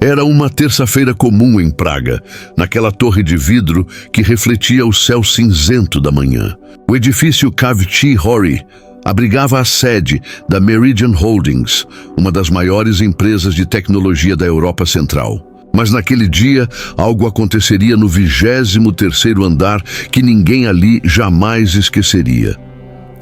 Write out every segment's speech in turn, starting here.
Era uma terça-feira comum em Praga, naquela torre de vidro que refletia o céu cinzento da manhã. O edifício Kavci Hory abrigava a sede da Meridian Holdings, uma das maiores empresas de tecnologia da Europa Central. Mas naquele dia, algo aconteceria no 23º andar que ninguém ali jamais esqueceria.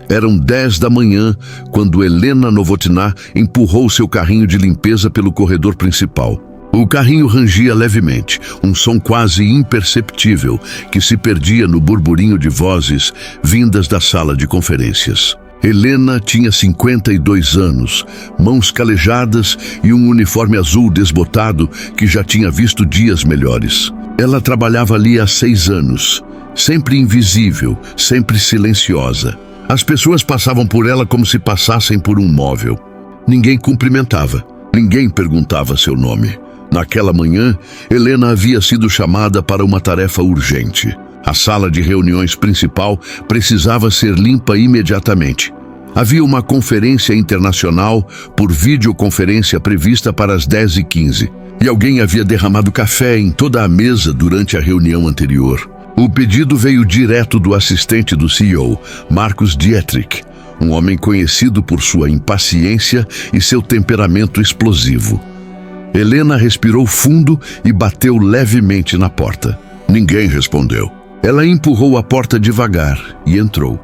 Eram 10 da manhã quando Helena Novotná empurrou seu carrinho de limpeza pelo corredor principal. O carrinho rangia levemente, um som quase imperceptível que se perdia no burburinho de vozes vindas da sala de conferências. Helena tinha 52 anos, mãos calejadas e um uniforme azul desbotado que já tinha visto dias melhores. Ela trabalhava ali há 6 anos, sempre invisível, sempre silenciosa. As pessoas passavam por ela como se passassem por um móvel. Ninguém cumprimentava, ninguém perguntava seu nome. Naquela manhã, Helena havia sido chamada para uma tarefa urgente. A sala de reuniões principal precisava ser limpa imediatamente. Havia uma conferência internacional por videoconferência prevista para as 10h15, e alguém havia derramado café em toda a mesa durante a reunião anterior. O pedido veio direto do assistente do CEO, Marcus Dietrich, um homem conhecido por sua impaciência e seu temperamento explosivo. Helena respirou fundo e bateu levemente na porta. Ninguém respondeu. Ela empurrou a porta devagar e entrou.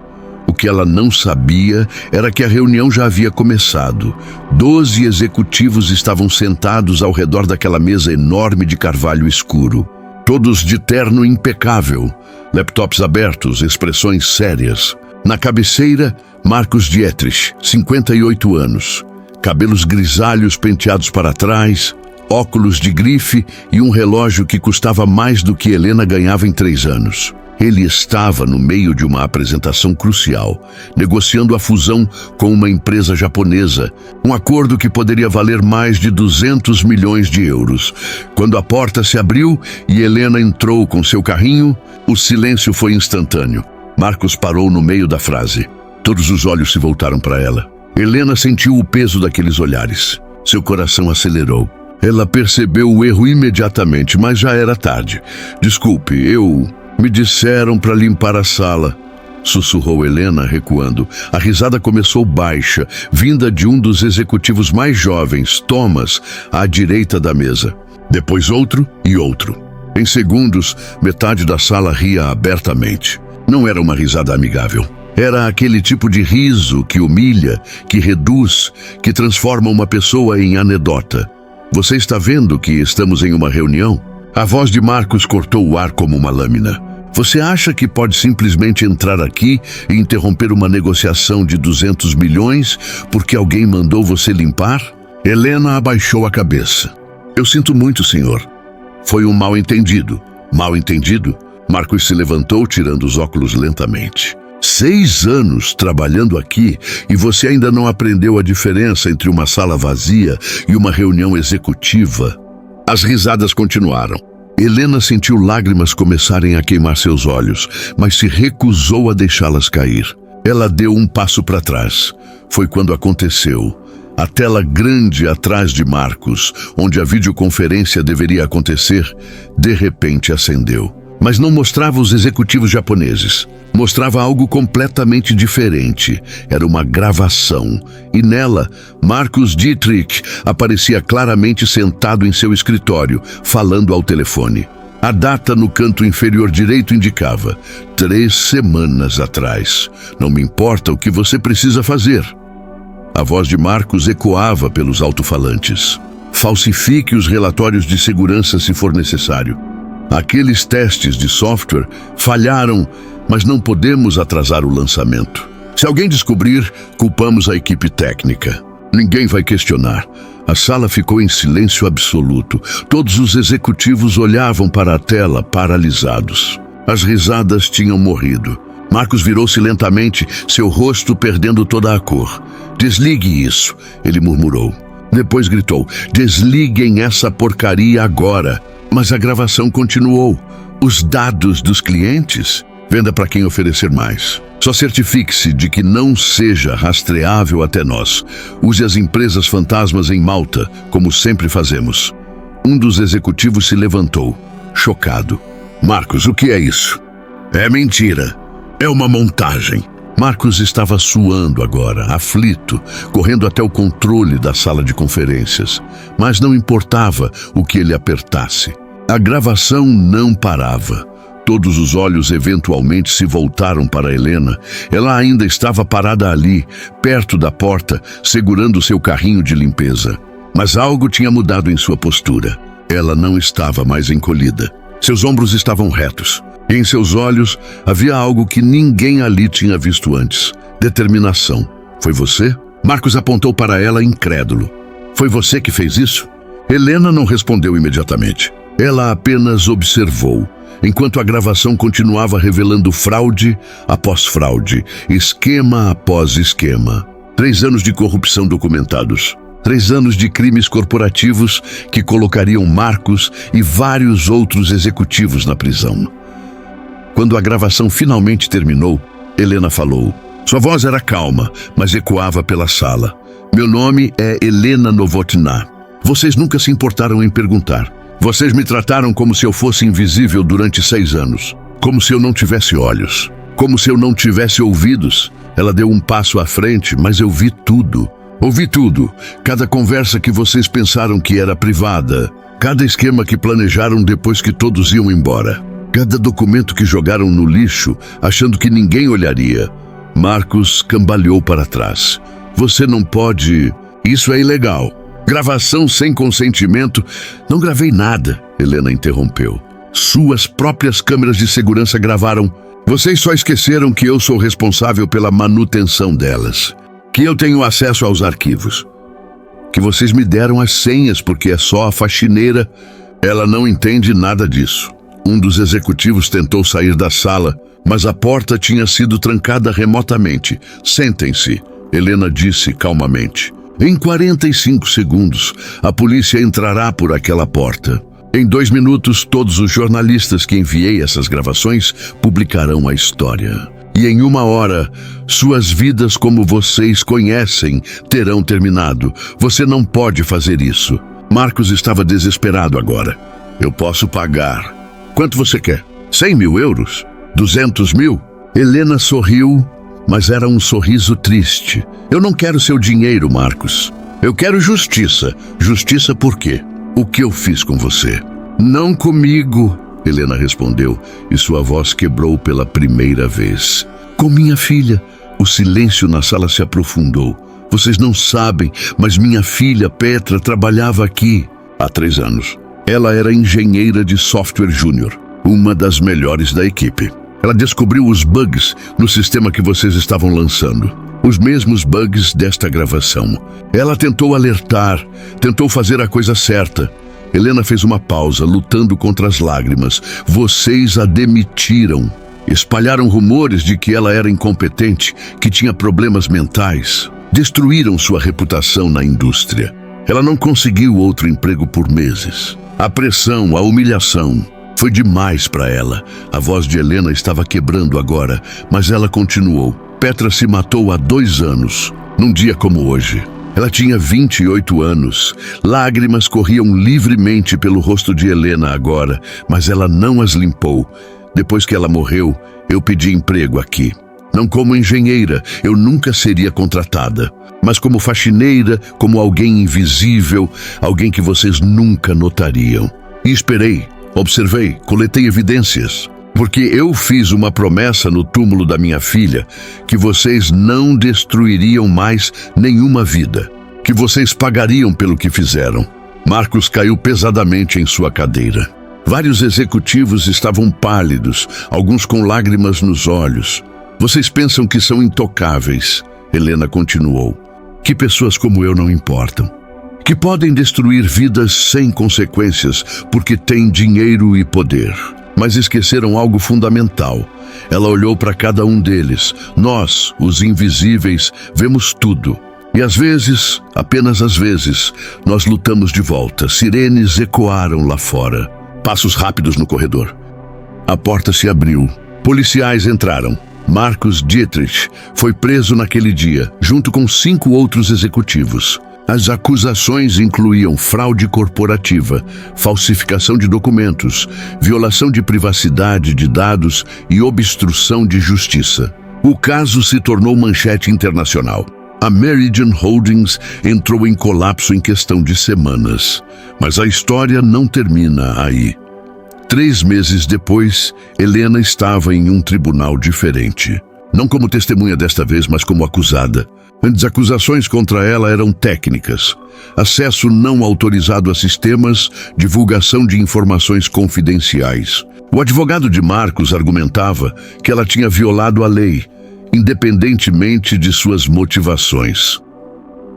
O que ela não sabia era que a reunião já havia começado. 12 executivos estavam sentados ao redor daquela mesa enorme de carvalho escuro. Todos de terno impecável, laptops abertos, expressões sérias. Na cabeceira, Marcus Dietrich, 58 anos. Cabelos grisalhos penteados para trás, óculos de grife e um relógio que custava mais do que Helena ganhava em 3 anos. Ele estava no meio de uma apresentação crucial, negociando a fusão com uma empresa japonesa, um acordo que poderia valer mais de 200 milhões de euros. Quando a porta se abriu e Helena entrou com seu carrinho, o silêncio foi instantâneo. Marcus parou no meio da frase. Todos os olhos se voltaram para ela. Helena sentiu o peso daqueles olhares. Seu coração acelerou. Ela percebeu o erro imediatamente, mas já era tarde. Desculpe, me disseram para limpar a sala, sussurrou Helena, recuando. A risada começou baixa, vinda de um dos executivos mais jovens, Thomas, à direita da mesa. Depois outro e outro. Em segundos, metade da sala ria abertamente. Não era uma risada amigável. Era aquele tipo de riso que humilha, que reduz, que transforma uma pessoa em anedota. Você está vendo que estamos em uma reunião? A voz de Marcus cortou o ar como uma lâmina. Você acha que pode simplesmente entrar aqui e interromper uma negociação de 200 milhões porque alguém mandou você limpar? Helena abaixou a cabeça. Eu sinto muito, senhor. Foi um mal-entendido. Mal-entendido? Marcus se levantou, tirando os óculos lentamente. 6 anos trabalhando aqui e você ainda não aprendeu a diferença entre uma sala vazia e uma reunião executiva? As risadas continuaram. Helena sentiu lágrimas começarem a queimar seus olhos, mas se recusou a deixá-las cair. Ela deu um passo para trás. Foi quando aconteceu. A tela grande atrás de Marcus, onde a videoconferência deveria acontecer, de repente acendeu. Mas não mostrava os executivos japoneses. Mostrava algo completamente diferente. Era uma gravação. E nela, Marcus Dietrich aparecia claramente sentado em seu escritório, falando ao telefone. A data no canto inferior direito indicava 3 semanas atrás. Não me importa o que você precisa fazer. A voz de Marcus ecoava pelos alto-falantes. Falsifique os relatórios de segurança se for necessário. Aqueles testes de software falharam, mas não podemos atrasar o lançamento. Se alguém descobrir, culpamos a equipe técnica. Ninguém vai questionar. A sala ficou em silêncio absoluto. Todos os executivos olhavam para a tela, paralisados. As risadas tinham morrido. Marcus virou-se lentamente, seu rosto perdendo toda a cor. Desligue isso, ele murmurou. Depois gritou, desliguem essa porcaria agora. Mas a gravação continuou. Os dados dos clientes? Venda para quem oferecer mais. Só certifique-se de que não seja rastreável até nós. Use as empresas fantasmas em Malta, como sempre fazemos. Um dos executivos se levantou, chocado. Marcos, o que é isso? É mentira. É uma montagem. Marcos estava suando agora, aflito, correndo até o controle da sala de conferências. Mas não importava o que ele apertasse. A gravação não parava. Todos os olhos eventualmente se voltaram para Helena. Ela ainda estava parada ali, perto da porta, segurando seu carrinho de limpeza. Mas algo tinha mudado em sua postura. Ela não estava mais encolhida. Seus ombros estavam retos. E em seus olhos havia algo que ninguém ali tinha visto antes. Determinação. Foi você? Marcos apontou para ela incrédulo. Foi você que fez isso? Helena não respondeu imediatamente. Ela apenas observou, enquanto a gravação continuava revelando fraude após fraude, esquema após esquema. 3 anos de corrupção documentados. 3 anos de crimes corporativos que colocariam Marcos e vários outros executivos na prisão. Quando a gravação finalmente terminou, Helena falou. Sua voz era calma, mas ecoava pela sala. Meu nome é Helena Novotná. Vocês nunca se importaram em perguntar. Vocês me trataram como se eu fosse invisível durante 6 anos. Como se eu não tivesse olhos. Como se eu não tivesse ouvidos. Ela deu um passo à frente, mas eu vi tudo. Ouvi tudo. Cada conversa que vocês pensaram que era privada. Cada esquema que planejaram depois que todos iam embora. Cada documento que jogaram no lixo, achando que ninguém olharia. Marcos cambaleou para trás. Você não pode... Isso é ilegal. Gravação sem consentimento. Não gravei nada, Helena interrompeu. Suas próprias câmeras de segurança gravaram. Vocês só esqueceram que eu sou responsável pela manutenção delas. Que eu tenho acesso aos arquivos. Que vocês me deram as senhas porque é só a faxineira. Ela não entende nada disso. Um dos executivos tentou sair da sala, mas a porta tinha sido trancada remotamente. Sentem-se, Helena disse calmamente. Em 45 segundos, a polícia entrará por aquela porta. Em 2 minutos, todos os jornalistas que enviei essas gravações publicarão a história. E em 1 hora, suas vidas como vocês conhecem terão terminado. Você não pode fazer isso. Marcos estava desesperado agora. Eu posso pagar. Quanto você quer? 100 mil euros? 200 mil? Helena sorriu, mas era um sorriso triste. Eu não quero seu dinheiro, Marcos. Eu quero justiça. Justiça por quê? O que eu fiz com você? Não comigo, Helena respondeu, e sua voz quebrou pela primeira vez. Com minha filha. O silêncio na sala se aprofundou. Vocês não sabem, mas minha filha, Petra, trabalhava aqui há 3 anos. Ela era engenheira de software júnior, uma das melhores da equipe. Ela descobriu os bugs no sistema que vocês estavam lançando. Os mesmos bugs desta gravação. Ela tentou alertar, tentou fazer a coisa certa. Helena fez uma pausa, lutando contra as lágrimas. Vocês a demitiram. Espalharam rumores de que ela era incompetente, que tinha problemas mentais. Destruíram sua reputação na indústria. Ela não conseguiu outro emprego por meses. A pressão, a humilhação, foi demais para ela. A voz de Helena estava quebrando agora, mas ela continuou. Petra se matou há 2 anos, num dia como hoje. Ela tinha 28 anos. Lágrimas corriam livremente pelo rosto de Helena agora, mas ela não as limpou. Depois que ela morreu, eu pedi emprego aqui. Não como engenheira, eu nunca seria contratada. Mas como faxineira, como alguém invisível, alguém que vocês nunca notariam. E esperei, observei, coletei evidências. Porque eu fiz uma promessa no túmulo da minha filha, que vocês não destruiriam mais nenhuma vida. Que vocês pagariam pelo que fizeram. Marcos caiu pesadamente em sua cadeira. Vários executivos estavam pálidos, alguns com lágrimas nos olhos. Vocês pensam que são intocáveis, Helena continuou. Que pessoas como eu não importam. Que podem destruir vidas sem consequências porque têm dinheiro e poder. Mas esqueceram algo fundamental. Ela olhou para cada um deles. Nós, os invisíveis, vemos tudo. E às vezes, apenas às vezes, nós lutamos de volta. Sirenes ecoaram lá fora. Passos rápidos no corredor. A porta se abriu. Policiais entraram. Marcos Dietrich foi preso naquele dia, junto com 5 outros executivos. As acusações incluíam fraude corporativa, falsificação de documentos, violação de privacidade de dados e obstrução de justiça. O caso se tornou manchete internacional. A Meridian Holdings entrou em colapso em questão de semanas. Mas a história não termina aí. 3 meses depois, Helena estava em um tribunal diferente. Não como testemunha desta vez, mas como acusada. As acusações contra ela eram técnicas: acesso não autorizado a sistemas, divulgação de informações confidenciais. O advogado de Marcos argumentava que ela tinha violado a lei, independentemente de suas motivações.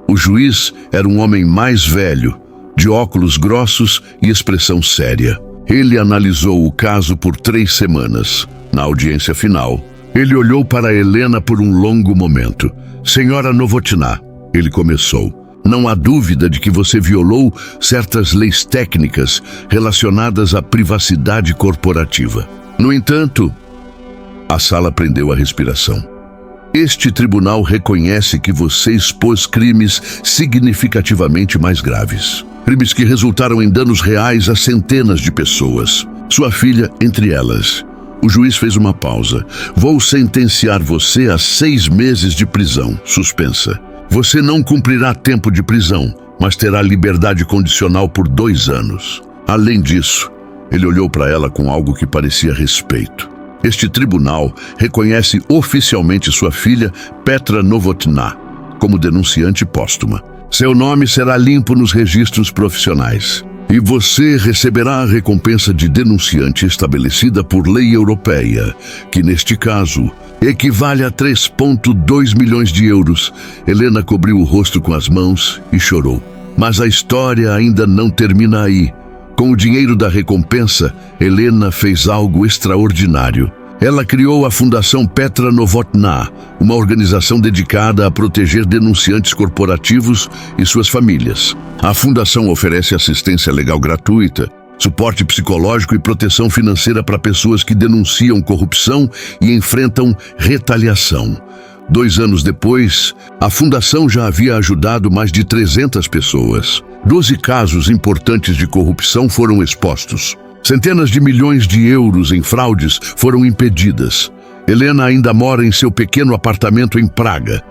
O juiz era um homem mais velho, de óculos grossos e expressão séria. Ele analisou o caso por 3 semanas. Na audiência final, ele olhou para Helena por um longo momento. Senhora Novotná, ele começou. Não há dúvida de que você violou certas leis técnicas relacionadas à privacidade corporativa. No entanto, a sala prendeu a respiração. Este tribunal reconhece que você expôs crimes significativamente mais graves. Crimes que resultaram em danos reais a centenas de pessoas. Sua filha entre elas. O juiz fez uma pausa. Vou sentenciar você a 6 meses de prisão suspensa. Você não cumprirá tempo de prisão, mas terá liberdade condicional por 2 anos. Além disso, ele olhou para ela com algo que parecia respeito. Este tribunal reconhece oficialmente sua filha, Petra Novotná, como denunciante póstuma. Seu nome será limpo nos registros profissionais. E você receberá a recompensa de denunciante estabelecida por lei europeia, que neste caso equivale a 3,2 milhões de euros. Helena cobriu o rosto com as mãos e chorou. Mas a história ainda não termina aí. Com o dinheiro da recompensa, Helena fez algo extraordinário. Ela criou a Fundação Petra Novotná, uma organização dedicada a proteger denunciantes corporativos e suas famílias. A fundação oferece assistência legal gratuita, suporte psicológico e proteção financeira para pessoas que denunciam corrupção e enfrentam retaliação. 2 anos depois, a fundação já havia ajudado mais de 300 pessoas. 12 casos importantes de corrupção foram expostos. Centenas de milhões de euros em fraudes foram impedidas. Helena ainda mora em seu pequeno apartamento em Praga.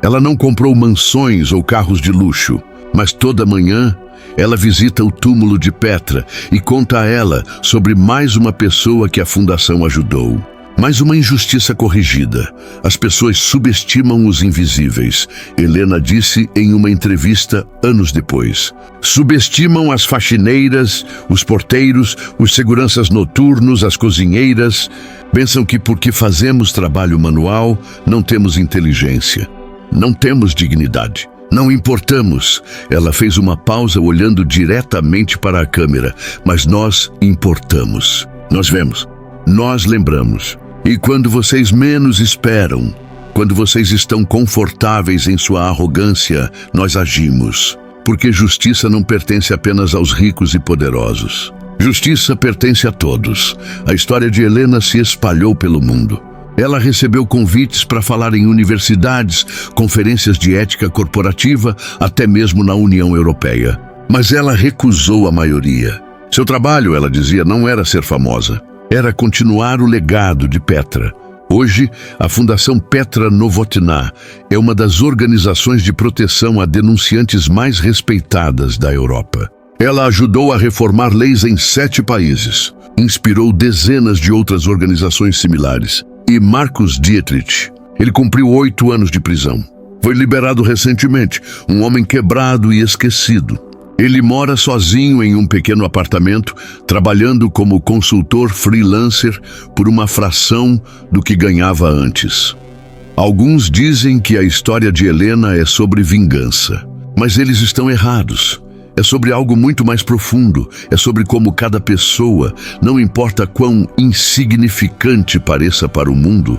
Ela não comprou mansões ou carros de luxo, mas toda manhã ela visita o túmulo de Petra e conta a ela sobre mais uma pessoa que a fundação ajudou. Mais uma injustiça corrigida. As pessoas subestimam os invisíveis, Helena disse em uma entrevista anos depois. Subestimam as faxineiras, os porteiros, os seguranças noturnos, as cozinheiras. Pensam que porque fazemos trabalho manual, não temos inteligência. Não temos dignidade. Não importamos. Ela fez uma pausa olhando diretamente para a câmera. Mas nós importamos. Nós vemos. Nós lembramos. E quando vocês menos esperam, quando vocês estão confortáveis em sua arrogância, nós agimos. Porque justiça não pertence apenas aos ricos e poderosos. Justiça pertence a todos. A história de Helena se espalhou pelo mundo. Ela recebeu convites para falar em universidades, conferências de ética corporativa, até mesmo na União Europeia. Mas ela recusou a maioria. Seu trabalho, ela dizia, não era ser famosa. Era continuar o legado de Petra. Hoje, a Fundação Petra Novotná é uma das organizações de proteção a denunciantes mais respeitadas da Europa. Ela ajudou a reformar leis em 7 países. Inspirou dezenas de outras organizações similares. E Marcus Dietrich, ele cumpriu 8 anos de prisão. Foi liberado recentemente, um homem quebrado e esquecido. Ele mora sozinho em um pequeno apartamento, trabalhando como consultor freelancer por uma fração do que ganhava antes. Alguns dizem que a história de Helena é sobre vingança, mas eles estão errados. É sobre algo muito mais profundo. É sobre como cada pessoa, não importa quão insignificante pareça para o mundo,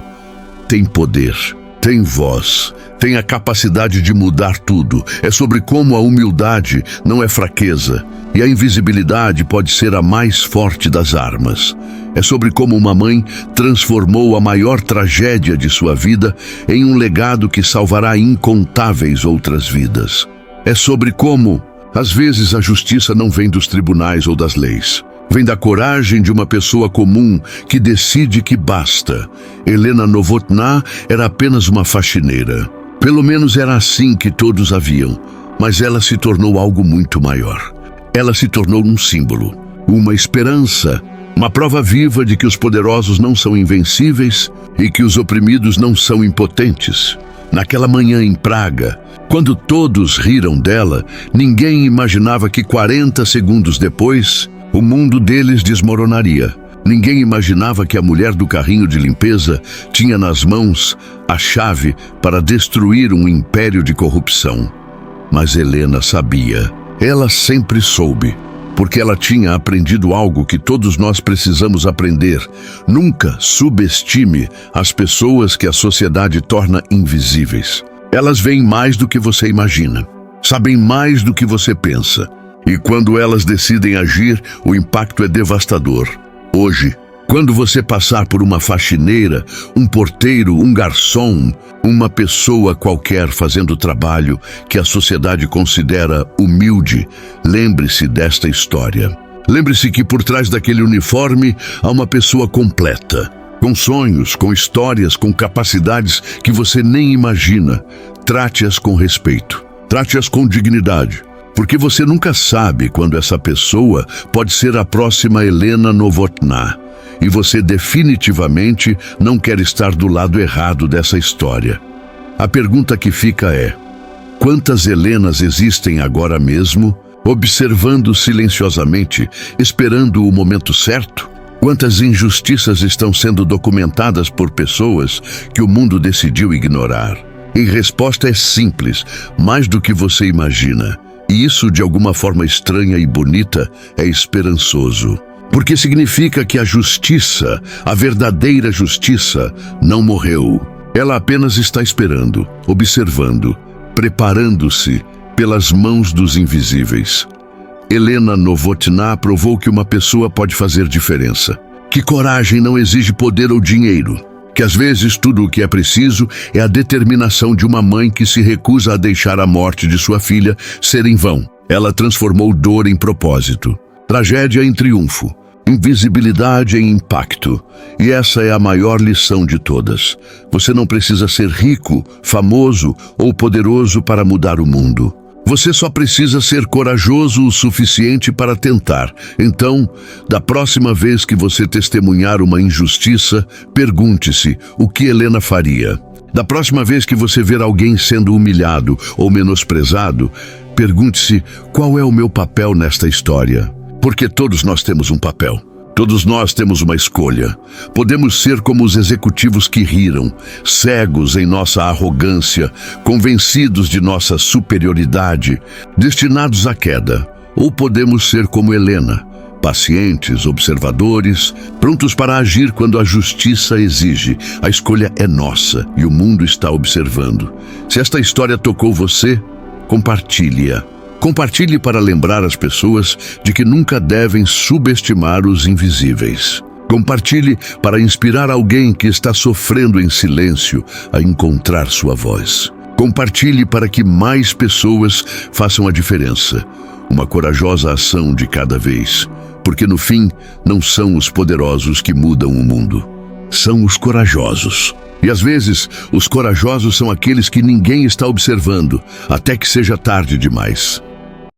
tem poder, tem voz, tem a capacidade de mudar tudo. É sobre como a humildade não é fraqueza e a invisibilidade pode ser a mais forte das armas. É sobre como uma mãe transformou a maior tragédia de sua vida em um legado que salvará incontáveis outras vidas. É sobre como, às vezes, a justiça não vem dos tribunais ou das leis. Vem da coragem de uma pessoa comum que decide que basta. Helena Novotná era apenas uma faxineira. Pelo menos era assim que todos a viam. Mas ela se tornou algo muito maior. Ela se tornou um símbolo, uma esperança, uma prova viva de que os poderosos não são invencíveis e que os oprimidos não são impotentes. Naquela manhã em Praga, quando todos riram dela, ninguém imaginava que 40 segundos depois, o mundo deles desmoronaria. Ninguém imaginava que a mulher do carrinho de limpeza tinha nas mãos a chave para destruir um império de corrupção. Mas Helena sabia. Ela sempre soube, porque ela tinha aprendido algo que todos nós precisamos aprender. Nunca subestime as pessoas que a sociedade torna invisíveis. Elas veem mais do que você imagina, sabem mais do que você pensa. E quando elas decidem agir, o impacto é devastador. Hoje, quando você passar por uma faxineira, um porteiro, um garçom, uma pessoa qualquer fazendo trabalho que a sociedade considera humilde, lembre-se desta história. Lembre-se que por trás daquele uniforme há uma pessoa completa, com sonhos, com histórias, com capacidades que você nem imagina. Trate-as com respeito, trate-as com dignidade. Porque você nunca sabe quando essa pessoa pode ser a próxima Helena Novotná. E você definitivamente não quer estar do lado errado dessa história. A pergunta que fica é: quantas Helenas existem agora mesmo, observando silenciosamente, esperando o momento certo? Quantas injustiças estão sendo documentadas por pessoas que o mundo decidiu ignorar? E a resposta é simples, mais do que você imagina. E isso, de alguma forma estranha e bonita, é esperançoso. Porque significa que a justiça, a verdadeira justiça, não morreu. Ela apenas está esperando, observando, preparando-se pelas mãos dos invisíveis. Helena Novotná provou que uma pessoa pode fazer diferença. Que coragem não exige poder ou dinheiro. Que às vezes tudo o que é preciso é a determinação de uma mãe que se recusa a deixar a morte de sua filha ser em vão. Ela transformou dor em propósito, tragédia em triunfo, invisibilidade em impacto. E essa é a maior lição de todas. Você não precisa ser rico, famoso ou poderoso para mudar o mundo. Você só precisa ser corajoso o suficiente para tentar. Então, da próxima vez que você testemunhar uma injustiça, pergunte-se o que Helena faria. Da próxima vez que você ver alguém sendo humilhado ou menosprezado, pergunte-se qual é o meu papel nesta história. Porque todos nós temos um papel. Todos nós temos uma escolha. Podemos ser como os executivos que riram, cegos em nossa arrogância, convencidos de nossa superioridade, destinados à queda. Ou podemos ser como Helena, pacientes, observadores, prontos para agir quando a justiça exige. A escolha é nossa e o mundo está observando. Se esta história tocou você, compartilhe-a. Compartilhe para lembrar as pessoas de que nunca devem subestimar os invisíveis. Compartilhe para inspirar alguém que está sofrendo em silêncio a encontrar sua voz. Compartilhe para que mais pessoas façam a diferença. Uma corajosa ação de cada vez. Porque no fim, não são os poderosos que mudam o mundo. São os corajosos. E às vezes, os corajosos são aqueles que ninguém está observando, até que seja tarde demais.